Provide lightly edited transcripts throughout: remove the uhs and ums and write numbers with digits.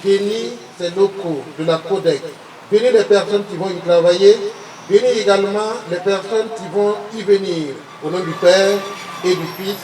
bénis ces locaux de la CODEC, bénis les personnes qui vont y travailler, bénis également les personnes qui vont y venir. Au nom du Père et du Fils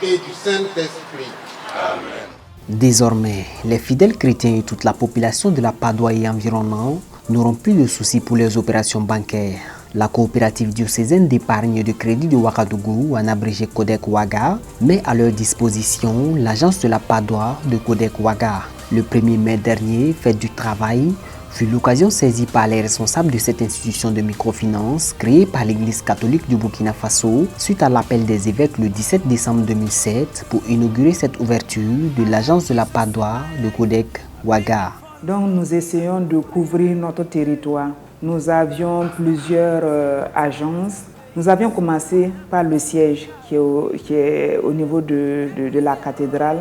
et du Saint-Esprit. Amen. Désormais, les fidèles chrétiens et toute la population de la Padoue et environnant n'auront plus de soucis pour les opérations bancaires. La coopérative diocésaine d'épargne et de crédit de Ouagadougou, en abrégé CODEC Ouaga, met à leur disposition l'agence de la Padoue de CODEC Ouaga. Le 1er mai dernier, fête du travail, fut l'occasion saisie par les responsables de cette institution de microfinance créée par l'Église catholique du Burkina Faso suite à l'appel des évêques le 17 décembre 2007 pour inaugurer cette ouverture de l'agence de la Padoue de CODEC Ouaga. Donc nous essayons de couvrir notre territoire. Nous avions plusieurs agences. Nous avions commencé par le siège qui est au niveau de la cathédrale.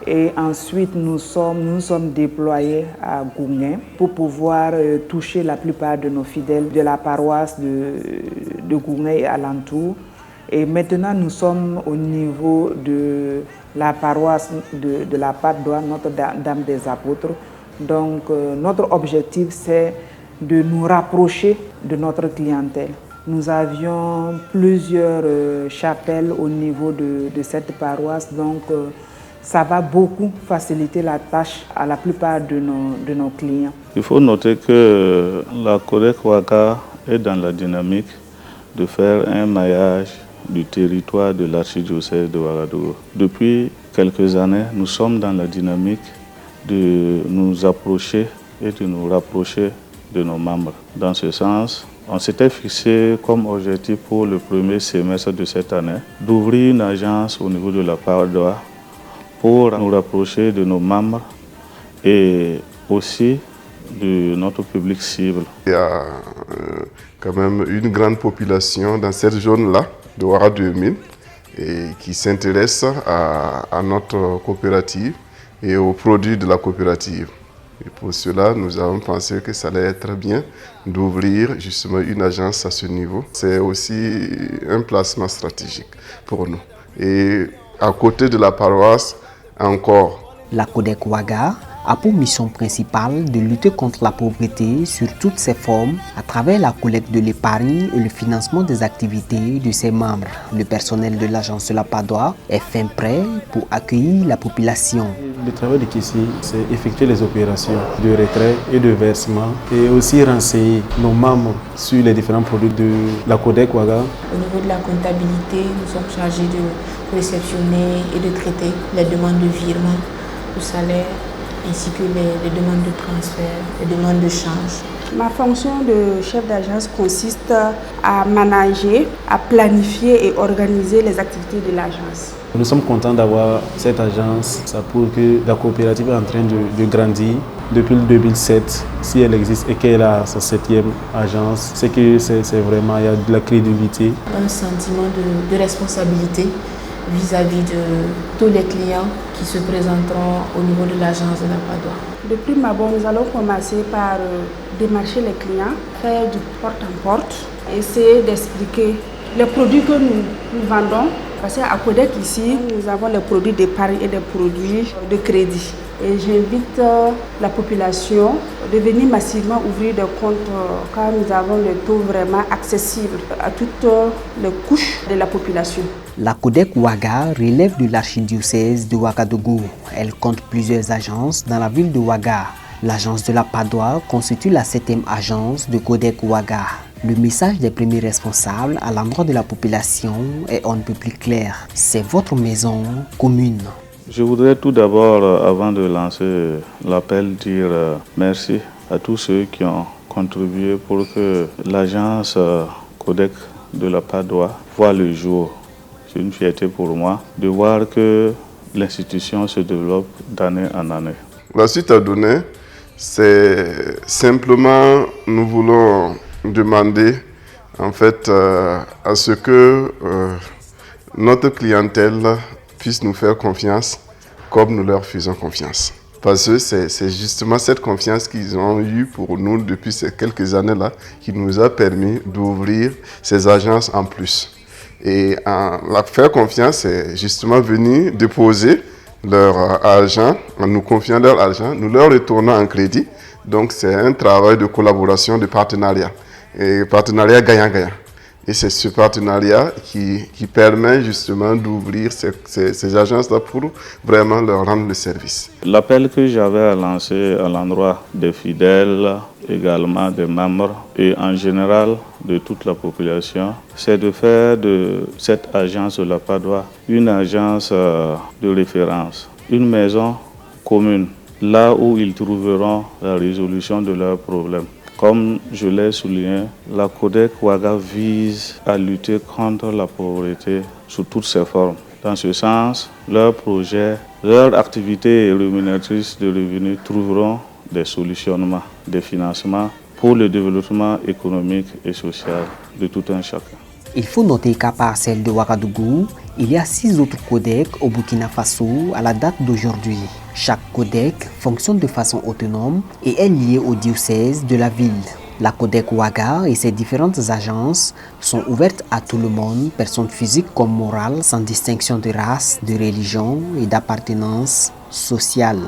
Et ensuite, nous sommes déployés à Goumé pour pouvoir toucher la plupart de nos fidèles de la paroisse de Goumé et alentour. Et maintenant, nous sommes au niveau de la paroisse de la Padoue, Notre-Dame des Apôtres. Donc, notre objectif, c'est de nous rapprocher de notre clientèle. Nous avions plusieurs chapelles au niveau de cette paroisse. Donc, ça va beaucoup faciliter la tâche à la plupart de nos clients. Il faut noter que la CODEC Ouaga est dans la dynamique de faire un maillage du territoire de l'archidiocèse de Ouagadougou. Depuis quelques années, nous sommes dans la dynamique de nous approcher et de nous rapprocher de nos membres. Dans ce sens, on s'était fixé comme objectif pour le premier semestre de cette année d'ouvrir une agence au niveau de la Padoue pour nous rapprocher de nos membres et aussi de notre public cible. Il y a quand même une grande population dans cette zone-là, de Ouara 2000, et qui s'intéresse à notre coopérative et aux produits de la coopérative. Et pour cela, nous avons pensé que ça allait être bien d'ouvrir justement une agence à ce niveau. C'est aussi un placement stratégique pour nous. Et à côté de la paroisse, encore. La CODEC Ouaga a pour mission principale de lutter contre la pauvreté sur toutes ses formes à travers la collecte de l'épargne et le financement des activités de ses membres. Le personnel de l'agence de la Padoue est fin prêt pour accueillir la population. Le travail de caissier, c'est effectuer les opérations de retrait et de versement et aussi renseigner nos membres sur les différents produits de la CODEC Ouaga. Au niveau de la comptabilité, nous sommes chargés de réceptionner et de traiter les demandes de virement, de salaire, ainsi que les demandes de transfert, les demandes de change. Ma fonction de chef d'agence consiste à manager, à planifier et organiser les activités de l'agence. Nous sommes contents d'avoir cette agence. Ça prouve que la coopérative est en train de grandir. Depuis le 2007, si elle existe et qu'elle a sa 7e agence, c'est que c'est vraiment, il y a de la crédibilité. Un sentiment de responsabilité vis-à-vis de tous les clients qui se présenteront au niveau de l'agence de la Padoue. De prime abord, nous allons commencer par démarcher les clients, faire du porte-en-porte, essayer d'expliquer les produits que nous vendons. Parce qu'à CODEC ici, nous avons les produits d'épargne et des produits de crédit. Et j'invite la population de venir massivement ouvrir des comptes car nous avons des taux vraiment accessibles à toutes les couches de la population. La CODEC Ouaga relève de l'archidiocèse de Ouagadougou. Elle compte plusieurs agences dans la ville de Ouaga. L'agence de la Padoue constitue la 7e agence de CODEC Ouaga. Le message des premiers responsables à l'endroit de la population est on ne peut plus clair. C'est votre maison commune. Je voudrais tout d'abord, avant de lancer l'appel, dire merci à tous ceux qui ont contribué pour que l'agence CODEC de la Padoue voit le jour. C'est une fierté pour moi de voir que l'institution se développe d'année en année. La suite à donner, c'est simplement, nous voulons demander en fait à ce que notre clientèle puisse nous faire confiance comme nous leur faisons confiance. Parce que c'est justement cette confiance qu'ils ont eue pour nous depuis ces quelques années-là qui nous a permis d'ouvrir ces agences en plus. Et la faire confiance, c'est justement venir déposer leur argent, en nous confiant leur argent, nous leur retournons en crédit. Donc c'est un travail de collaboration, de partenariat. Et partenariat gagnant-gagnant. Et c'est ce partenariat qui permet justement d'ouvrir ces agences-là pour vraiment leur rendre le service. L'appel que j'avais à lancer à l'endroit des fidèles, également des membres et en général de toute la population, c'est de faire de cette agence de la Padoie une agence de référence, une maison commune, là où ils trouveront la résolution de leurs problèmes. Comme je l'ai souligné, la Codec Ouaga vise à lutter contre la pauvreté sous toutes ses formes. Dans ce sens, leurs projets, leurs activités rémunératrices de revenus trouveront des solutionnements, des financements pour le développement économique et social de tout un chacun. Il faut noter qu'à part celle de Ouagadougou, il y a 6 autres codecs au Burkina Faso à la date d'aujourd'hui. Chaque codec fonctionne de façon autonome et est lié au diocèse de la ville. La Codec Ouaga et ses différentes agences sont ouvertes à tout le monde, personnes physiques comme morales, sans distinction de race, de religion et d'appartenance sociale.